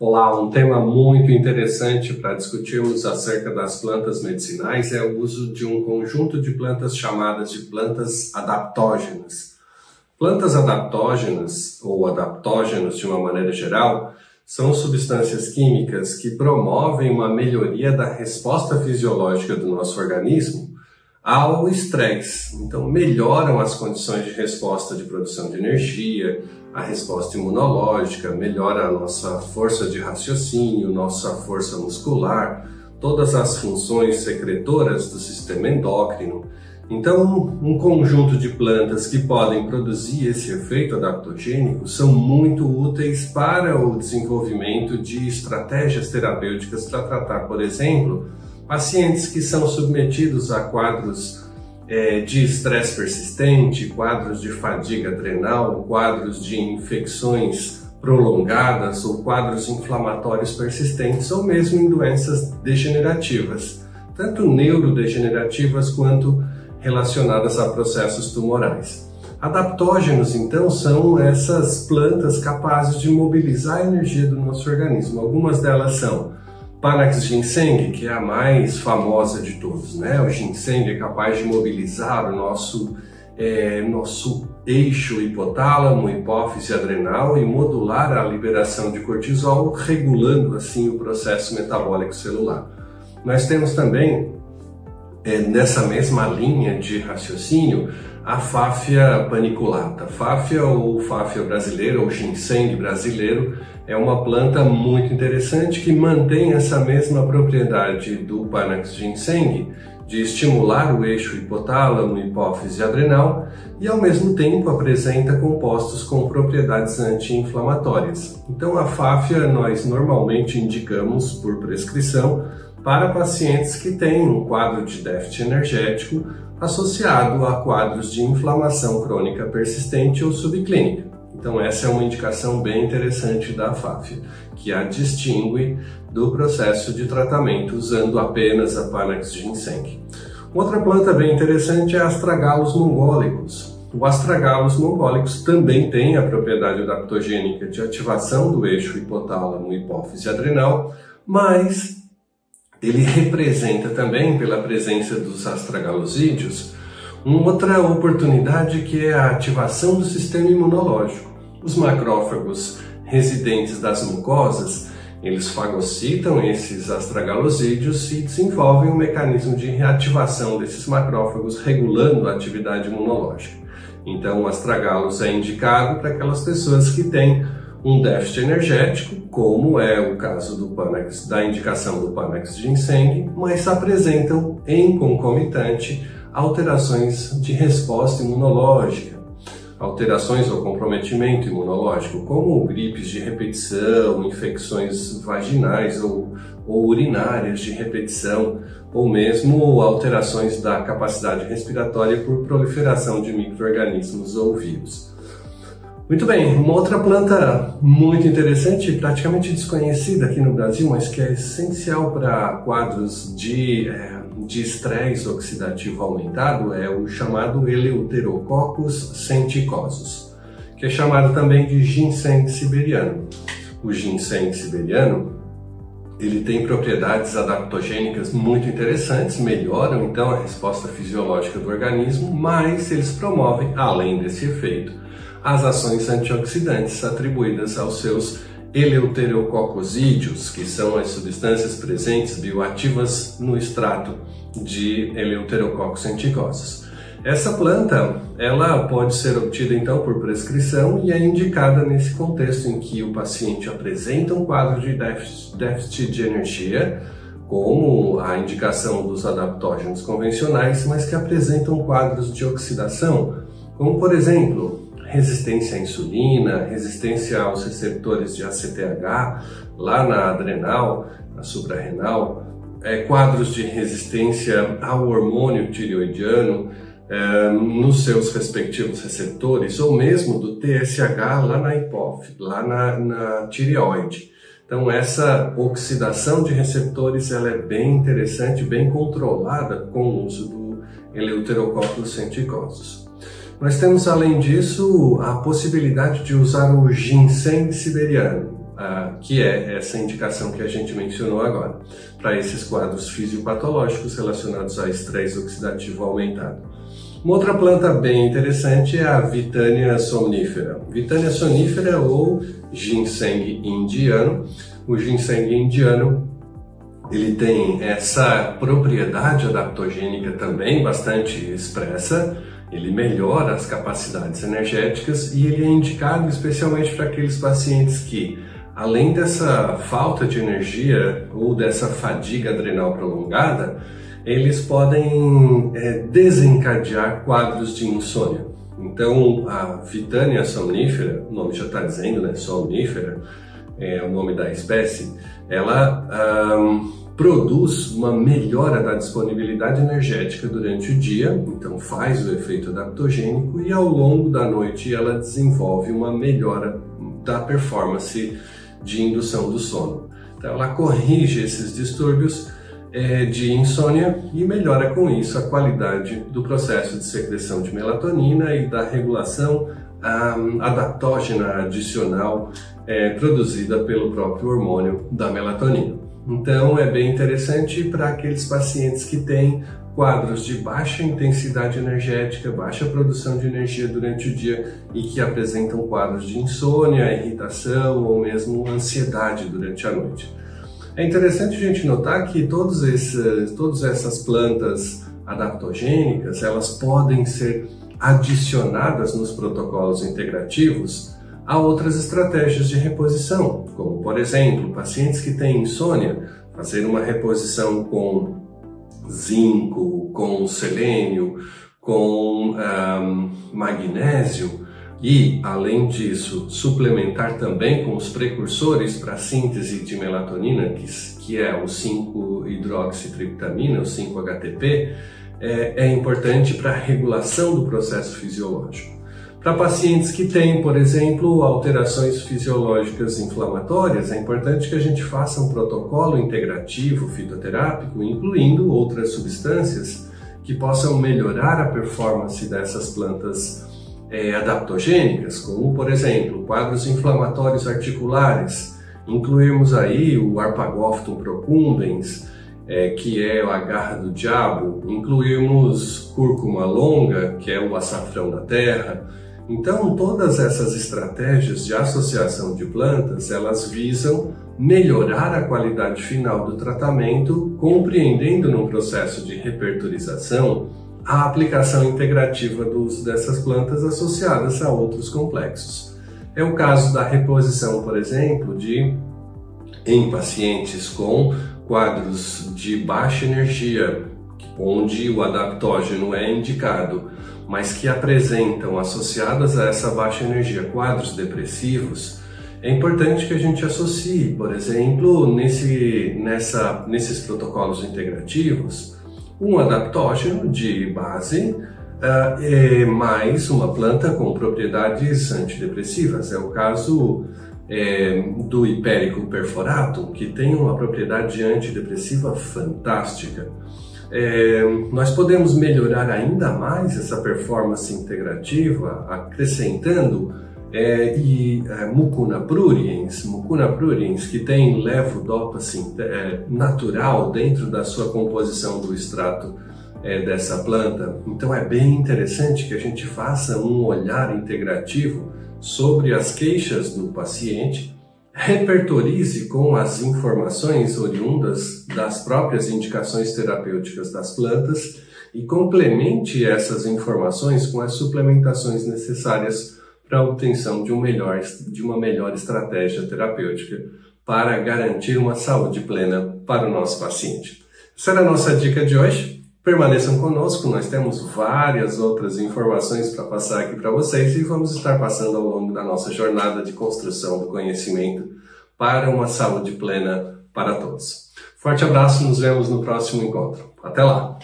Olá, um tema muito interessante para discutirmos acerca das plantas medicinais é o uso de um conjunto de plantas chamadas de plantas adaptógenas. Plantas adaptógenas, ou adaptógenos de uma maneira geral, são substâncias químicas que promovem uma melhoria da resposta fisiológica do nosso organismo ao estresse. Então, melhoram as condições de resposta de produção de energia, a resposta imunológica, melhora a nossa força de raciocínio, nossa força muscular, todas as funções secretoras do sistema endócrino. Então, um conjunto de plantas que podem produzir esse efeito adaptogênico são muito úteis para o desenvolvimento de estratégias terapêuticas para tratar, por exemplo, pacientes que são submetidos a quadros de estresse persistente, quadros de fadiga adrenal, quadros de infecções prolongadas ou quadros inflamatórios persistentes ou mesmo em doenças degenerativas, tanto neurodegenerativas quanto relacionadas a processos tumorais. Adaptógenos, então, são essas plantas capazes de mobilizar a energia do nosso organismo. Algumas delas são Panax ginseng, que é a mais famosa de todos, né? O ginseng é capaz de mobilizar o nosso eixo hipotálamo, hipófise adrenal e modular a liberação de cortisol, regulando assim o processo metabólico celular. Nós temos também, nessa mesma linha de raciocínio, a Fáfia paniculata. Fáfia ou Fáfia brasileira ou ginseng brasileiro é uma planta muito interessante que mantém essa mesma propriedade do Panax ginseng de estimular o eixo hipotálamo, hipófise adrenal e ao mesmo tempo apresenta compostos com propriedades anti-inflamatórias. Então a Fáfia nós normalmente indicamos por prescrição para pacientes que têm um quadro de déficit energético associado a quadros de inflamação crônica persistente ou subclínica. Então essa é uma indicação bem interessante da Fáfia, que a distingue do processo de tratamento usando apenas a Panax ginseng. Outra planta bem interessante é Astragalus mongólicos. O Astragalus mongólicos também tem a propriedade adaptogênica de ativação do eixo hipotálamo hipófise adrenal, mas ele representa também, pela presença dos astragalosídeos, uma outra oportunidade que é a ativação do sistema imunológico. Os macrófagos residentes das mucosas, eles fagocitam esses astragalosídeos e desenvolvem um mecanismo de reativação desses macrófagos, regulando a atividade imunológica. Então, o astragalus é indicado para aquelas pessoas que têm um déficit energético, como é o caso do Panax, da indicação do Panax ginseng, mas apresentam em concomitante alterações de resposta imunológica, alterações ou comprometimento imunológico, como gripes de repetição, infecções vaginais ou urinárias de repetição, ou mesmo alterações da capacidade respiratória por proliferação de micro-organismos ou vírus. Muito bem, uma outra planta muito interessante, praticamente desconhecida aqui no Brasil, mas que é essencial para quadros de estresse oxidativo aumentado, é o chamado Eleutherococcus senticosus, que é chamado também de ginseng siberiano. O ginseng siberiano, ele tem propriedades adaptogênicas muito interessantes, melhoram então a resposta fisiológica do organismo, mas eles promovem, além desse efeito, as ações antioxidantes atribuídas aos seus eleuterococosídeos, que são as substâncias presentes bioativas no extrato de Eleutherococcus senticosus. Essa planta, ela pode ser obtida então por prescrição e é indicada nesse contexto em que o paciente apresenta um quadro de déficit de energia, como a indicação dos adaptógenos convencionais, mas que apresentam quadros de oxidação, como por exemplo, resistência à insulina, resistência aos receptores de ACTH, lá na adrenal, na suprarrenal, quadros de resistência ao hormônio tireoidiano nos seus respectivos receptores, ou mesmo do TSH lá na hipófise, lá na tireoide. Então essa oxidação de receptores ela é bem interessante, bem controlada com o uso do Eleutherococcus senticosus. Nós temos, além disso, a possibilidade de usar o ginseng siberiano. que é essa indicação que a gente mencionou agora, para esses quadros fisiopatológicos relacionados a estresse oxidativo aumentado. Uma outra planta bem interessante é a Witania somnífera. Witania somnífera ou ginseng indiano. O ginseng indiano ele tem essa propriedade adaptogênica também bastante expressa, ele melhora as capacidades energéticas e ele é indicado especialmente para aqueles pacientes que, além dessa falta de energia ou dessa fadiga adrenal prolongada, eles podem desencadear quadros de insônia. Então, a Witania somnífera, o nome já está dizendo, né? Somnífera é o nome da espécie, ela produz uma melhora da disponibilidade energética durante o dia, então faz o efeito adaptogênico e ao longo da noite ela desenvolve uma melhora da performance de indução do sono. Então, ela corrige esses distúrbios de insônia e melhora com isso a qualidade do processo de secreção de melatonina e da regulação adaptógena adicional produzida pelo próprio hormônio da melatonina. Então é bem interessante para aqueles pacientes que têm quadros de baixa intensidade energética, baixa produção de energia durante o dia e que apresentam quadros de insônia, irritação ou mesmo ansiedade durante a noite. É interessante a gente notar que todas essas plantas adaptogênicas, elas podem ser adicionadas nos protocolos integrativos a outras estratégias de reposição, como por exemplo, pacientes que têm insônia, fazer uma reposição com zinco, com selênio, com magnésio e, além disso, suplementar também com os precursores para a síntese de melatonina, que é o 5-hidroxitriptamina, o 5-HTP, é importante para a regulação do processo fisiológico. Para pacientes que têm, por exemplo, alterações fisiológicas inflamatórias, é importante que a gente faça um protocolo integrativo fitoterápico, incluindo outras substâncias que possam melhorar a performance dessas plantas adaptogênicas, como, por exemplo, quadros inflamatórios articulares. Incluirmos aí o Arpagophytum procumbens, que é a garra do diabo, incluirmos cúrcuma longa, que é o açafrão da terra. Então, todas essas estratégias de associação de plantas, elas visam melhorar a qualidade final do tratamento, compreendendo no processo de repertorização a aplicação integrativa do uso dessas plantas associadas a outros complexos. É o caso da reposição, por exemplo, em pacientes com quadros de baixa energia, onde o adaptógeno é indicado, mas que apresentam, associadas a essa baixa energia, quadros depressivos. É importante que a gente associe, por exemplo, nesses protocolos integrativos, um adaptógeno de base mais uma planta com propriedades antidepressivas. É o caso do Hipericum perforatum, que tem uma propriedade antidepressiva fantástica. Nós podemos melhorar ainda mais essa performance integrativa acrescentando Mucuna pruriens, que tem levodopa natural dentro da sua composição do extrato dessa planta. Então é bem interessante que a gente faça um olhar integrativo sobre as queixas do paciente, repertorize com as informações oriundas das próprias indicações terapêuticas das plantas e complemente essas informações com as suplementações necessárias para a obtenção de uma melhor estratégia terapêutica para garantir uma saúde plena para o nosso paciente. Essa era a nossa dica de hoje. Permaneçam conosco, nós temos várias outras informações para passar aqui para vocês e vamos estar passando ao longo da nossa jornada de construção do conhecimento para uma saúde plena para todos. Forte abraço, nos vemos no próximo encontro. Até lá!